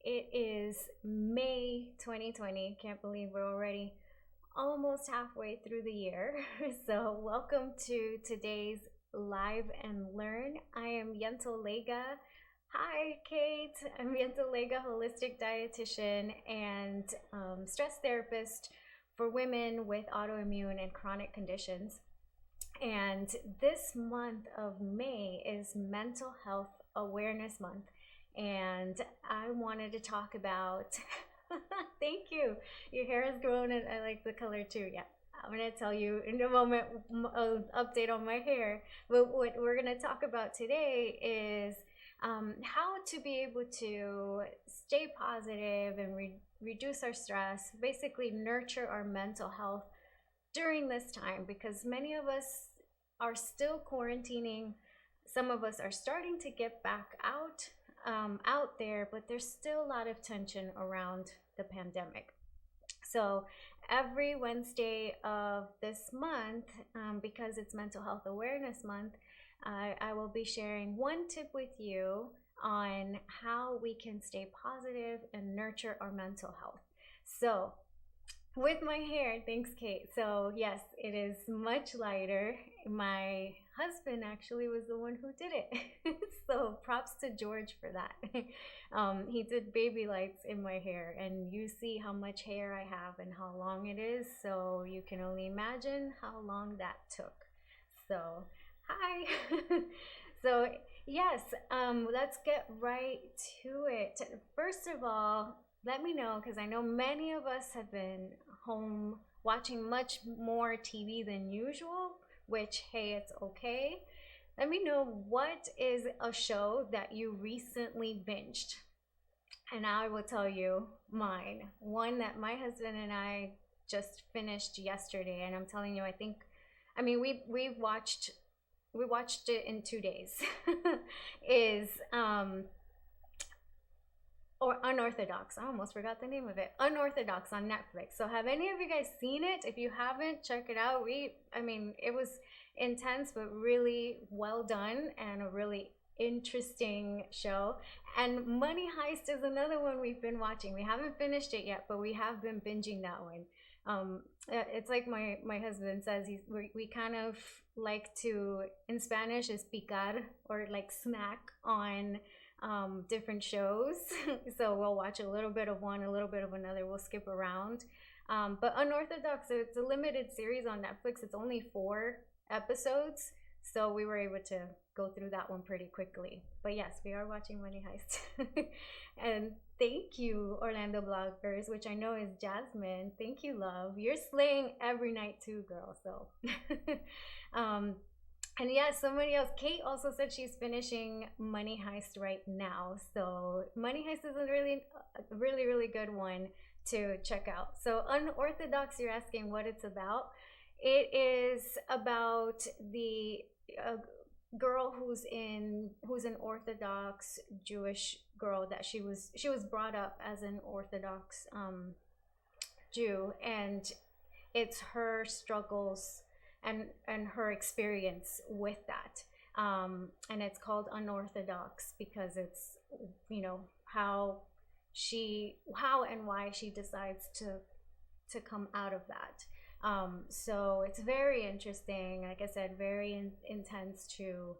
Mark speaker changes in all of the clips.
Speaker 1: It is May 2020. Can't believe we're already almost halfway through the year. So, welcome to today's Live and Learn. I am Yentl Lega. Hi, Kate. I'm Yentl Lega, holistic dietitian and stress therapist for women with autoimmune and chronic conditions. And this month of May is Mental Health Awareness Month. And I wanted to talk about, thank you. Your hair has grown and I like the color too. Yeah, I'm going to tell you in a moment an update on my hair. But what we're going to talk about today is how to be able to stay positive and reduce our stress, basically nurture our mental health during this time, because many of us are still quarantining. Some of us are starting to get back out there, but there's still a lot of tension around the pandemic. So every Wednesday of this month, because it's Mental Health Awareness Month, I will be sharing one tip with you on how we can stay positive and nurture our mental health. So with my hair, thanks Kate. So yes, it is much lighter. My husband actually was the one who did it. So props to George for that. He did baby lights in my hair, and you see how much hair I have and how long it is. So you can only imagine how long that took. So hi. So yes, let's get right to it. First of all, let me know, because I know many of us have been home watching much more TV than usual, which, hey, it's okay. Let me know, what is a show that you recently binged? And I will tell you mine. One that my husband and I just finished yesterday, and I'm telling you, we watched it in 2 days. Is or Unorthodox. I almost forgot the name of it. Unorthodox on Netflix. So have any of you guys seen it? If you haven't, check it out. It was intense, but really well done and a really interesting show. And Money Heist is another one we've been watching. We haven't finished it yet, but we have been binging that one. It's like my husband says, we kind of like to, in Spanish, is picar, or like snack on different shows. So we'll watch a little bit of one, a little bit of another, we'll skip around. But Unorthodox, it's a limited series on Netflix. It's only 4 episodes, so we were able to go through that one pretty quickly. But yes, we are watching Money Heist. And thank you, Orlando Bloggers, which I know is Jasmine. Thank you, love. You're slaying every night too, girl. So and yeah, somebody else, Kate, also said she's finishing Money Heist right now. So Money Heist is a really good one to check out. So Unorthodox, you're asking what it's about. It is about the girl who's an Orthodox Jewish girl, that she was brought up as an Orthodox Jew, and it's her struggles and her experience with that. And it's called Unorthodox because it's, how and why she decides to come out of that. So it's very interesting. Like I said, very intense too.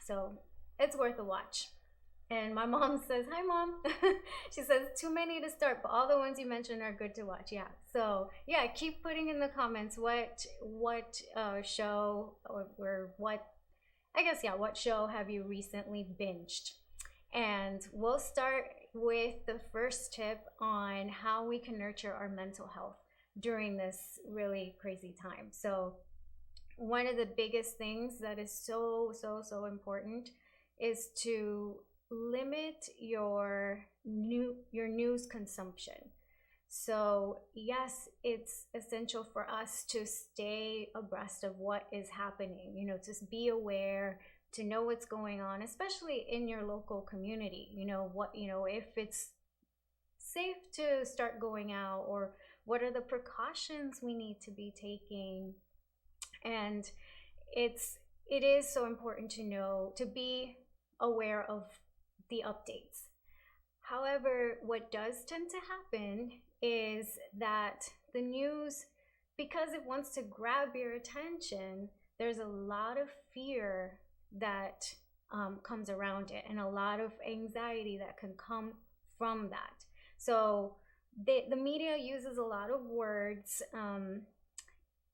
Speaker 1: So it's worth a watch. And my mom says, hi mom. She says, too many to start, but all the ones you mentioned are good to watch. Yeah. So yeah, keep putting in the comments what show or what show have you recently binged? And we'll start with the first tip on how we can nurture our mental health during this really crazy time. So one of the biggest things that is so important is to limit your news consumption. So yes, it's essential for us to stay abreast of what is happening, just be aware, to know what's going on, especially in your local community. If it's safe to start going out, or what are the precautions we need to be taking. And it is so important to know, to be aware of the updates. However, what does tend to happen is that the news, because it wants to grab your attention, there's a lot of fear that comes around it, and a lot of anxiety that can come from that. So the media uses a lot of words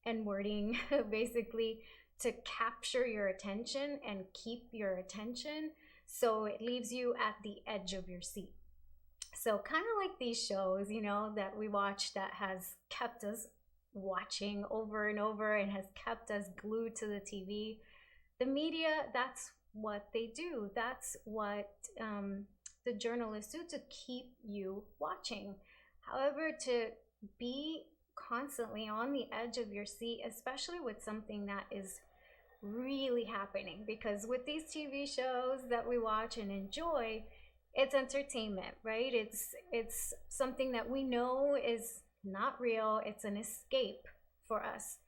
Speaker 1: and wording basically to capture your attention and keep your attention. So it leaves you at the edge of your seat. So kind of like these shows, that we watch that has kept us watching over and over and has kept us glued to the TV. The media, that's what they do. That's what the journalists do to keep you watching. However, to be constantly on the edge of your seat, especially with something that is really happening, because with these TV shows that we watch and enjoy, it's entertainment, right? It's something that we know is not real. It's an escape for us.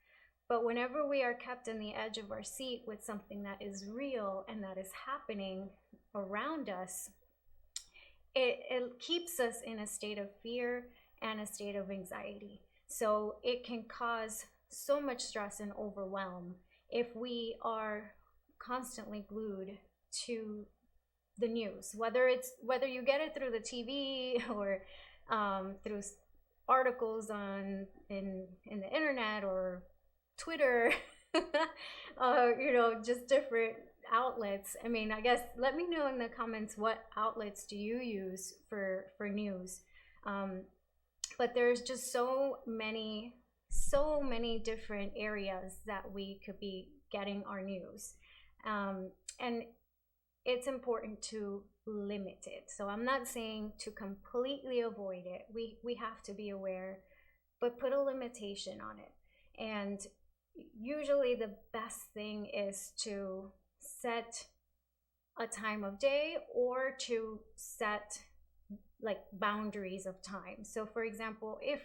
Speaker 1: But whenever we are kept in the edge of our seat with something that is real and that is happening around us, it keeps us in a state of fear and a state of anxiety. So it can cause so much stress and overwhelm if we are constantly glued to the news, whether you get it through the TV or through articles in the internet or Twitter, just different outlets. I mean, I guess let me know in the comments, what outlets do you use for news? But there's just so many different areas that we could be getting our news, and it's important to limit it. So I'm not saying to completely avoid it. We have to be aware, but put a limitation on it. And usually the best thing is to set a time of day, or to set like boundaries of time. So for example, if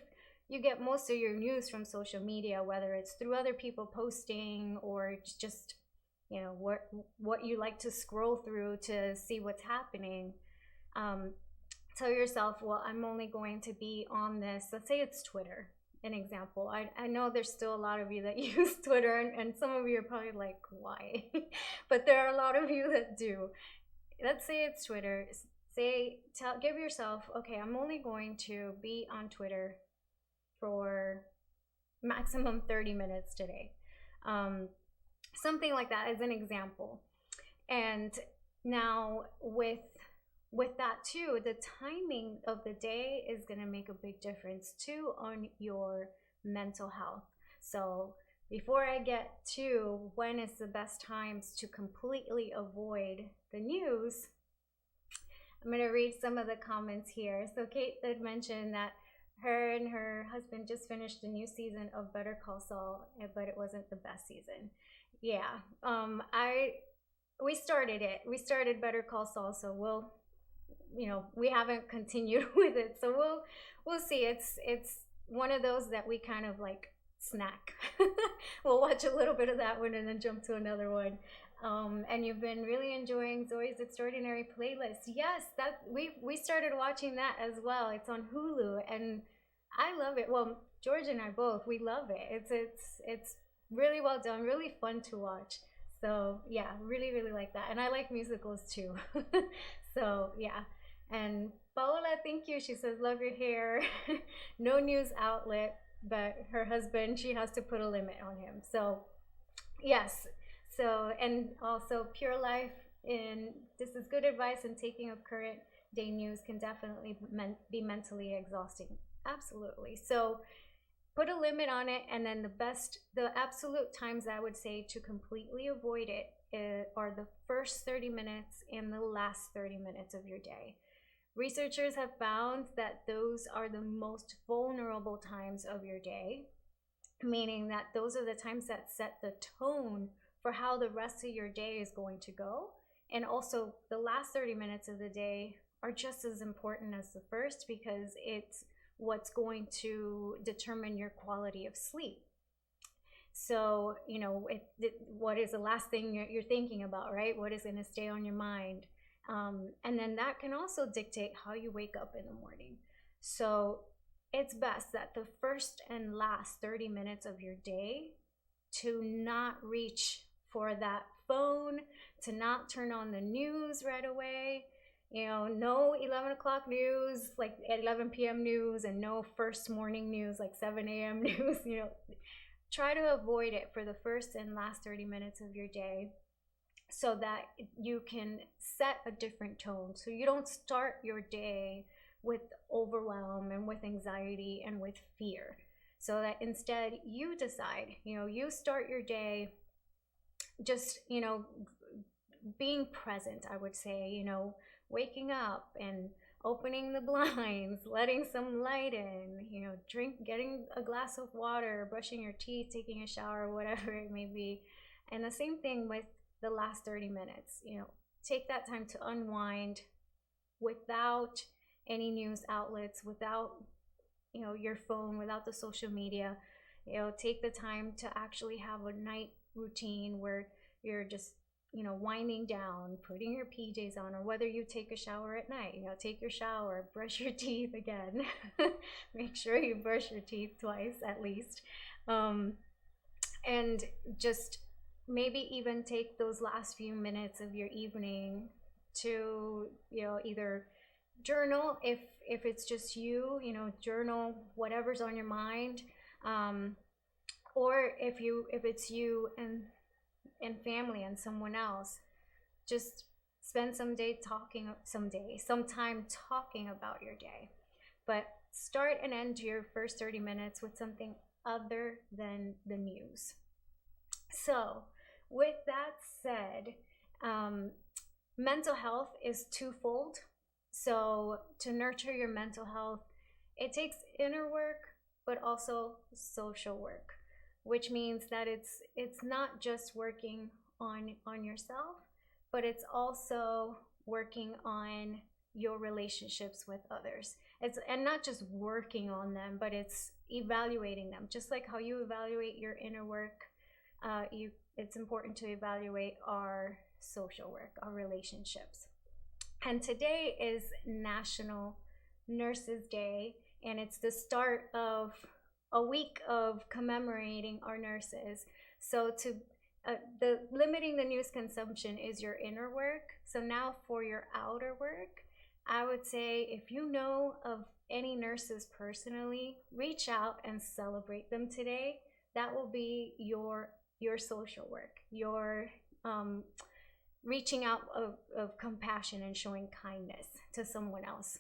Speaker 1: you get most of your news from social media, whether it's through other people posting or just what you like to scroll through to see what's happening, tell yourself, well, I'm only going to be on this. Let's say it's Twitter, an example. I know there's still a lot of you that use Twitter, and some of you are probably like, why? But there are a lot of you that do. Let's say it's Twitter. Give yourself, okay, I'm only going to be on Twitter for maximum 30 minutes today. Something like that as an example. And now with that too, the timing of the day is going to make a big difference too on your mental health. So before I get to when is the best times to completely avoid the news, I'm going to read some of the comments here. So Kate did mention that her and her husband just finished a new season of Better Call Saul, but it wasn't the best season. Yeah, we started it. We started Better Call Saul, so we haven't continued with it. So we'll see. It's one of those that we kind of like snack. We'll watch a little bit of that one and then jump to another one. And you've been really enjoying Zoe's Extraordinary Playlist. Yes, that we started watching that as well. It's on Hulu, and I love it. Well, George and I both, we love it. It's really well done, really fun to watch. So yeah, really, really like that. And I like musicals too. So yeah. And Paola, thank you. She says, love your hair. No news outlet, but her husband, she has to put a limit on him. So yes. So, and also Pure Life, this is good advice, and taking of current day news can definitely be mentally exhausting. Absolutely. So put a limit on it, and then the absolute times I would say to completely avoid it are the first 30 minutes and the last 30 minutes of your day. Researchers have found that those are the most vulnerable times of your day, meaning that those are the times that set the tone for how the rest of your day is going to go. And also the last 30 minutes of the day are just as important as the first, because it's what's going to determine your quality of sleep. So, what is the last thing you're thinking about, right? What is going to stay on your mind? And then that can also dictate how you wake up in the morning. So it's best that the first and last 30 minutes of your day to not reach for that phone, to not turn on the news right away. You know, no 11 o'clock news, like at 11 p.m. news, and no first morning news, like 7 a.m. news. You know, try to avoid it for the first and last 30 minutes of your day so that you can set a different tone. So you don't start your day with overwhelm and with anxiety and with fear. So that instead you decide, you know, you start your day just, you know, being present, I would say, you know, waking up and opening the blinds, letting some light in, you know, getting a glass of water, brushing your teeth, taking a shower, whatever it may be. And the same thing with the last 30 minutes, you know, take that time to unwind without any news outlets, without, you know, your phone, without the social media. You know, take the time to actually have a night routine where you're just, you know, winding down, putting your PJs on, or whether you take a shower at night, you know, take your shower, brush your teeth again. Make sure you brush your teeth twice at least. And just maybe even take those last few minutes of your evening to, you know, either journal if it's just you know, journal whatever's on your mind. Or if it's you and family and someone else, just spend some time talking about your day. But start and end your first 30 minutes with something other than the news. So with that said, mental health is twofold. So to nurture your mental health, it takes inner work, but also social work, which means that it's not just working on yourself, but it's also working on your relationships with others. And not just working on them, but it's evaluating them. Just like how you evaluate your inner work, it's important to evaluate our social work, our relationships. And today is National Nurses Day, and it's the start of a week of commemorating our nurses. So the limiting the news consumption is your inner work. So now for your outer work, I would say if you know of any nurses personally, reach out and celebrate them today. That will be your social work, your reaching out of compassion and showing kindness to someone else.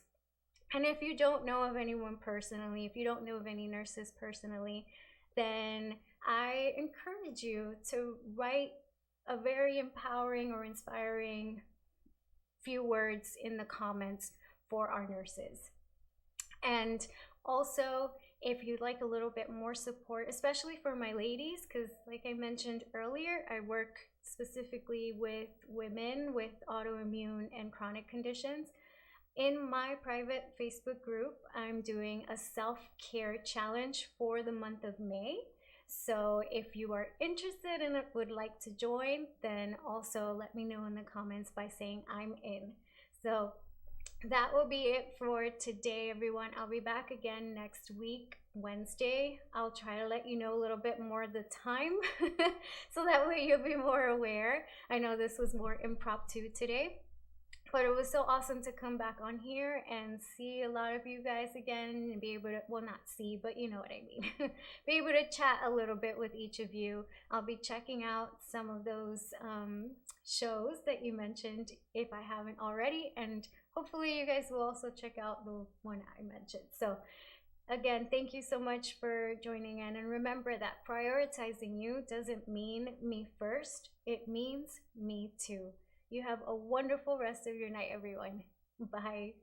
Speaker 1: And if you don't know of anyone personally, if you don't know of any nurses personally, then I encourage you to write a very empowering or inspiring few words in the comments for our nurses. And also, if you'd like a little bit more support, especially for my ladies, because like I mentioned earlier, I work specifically with women with autoimmune and chronic conditions. In my private Facebook group, I'm doing a self-care challenge for the month of May. So if you are interested and would like to join, then also let me know in the comments by saying I'm in. So that will be it for today, everyone. I'll be back again next week, Wednesday. I'll try to let you know a little bit more of the time so that way you'll be more aware. I know this was more impromptu today, but it was so awesome to come back on here and see a lot of you guys again and be able to, well, not see, but you know what I mean, be able to chat a little bit with each of you. I'll be checking out some of those shows that you mentioned if I haven't already, and hopefully you guys will also check out the one I mentioned. So again, thank you so much for joining in, and remember that prioritizing you doesn't mean me first, it means me too. You have a wonderful rest of your night, everyone. Bye.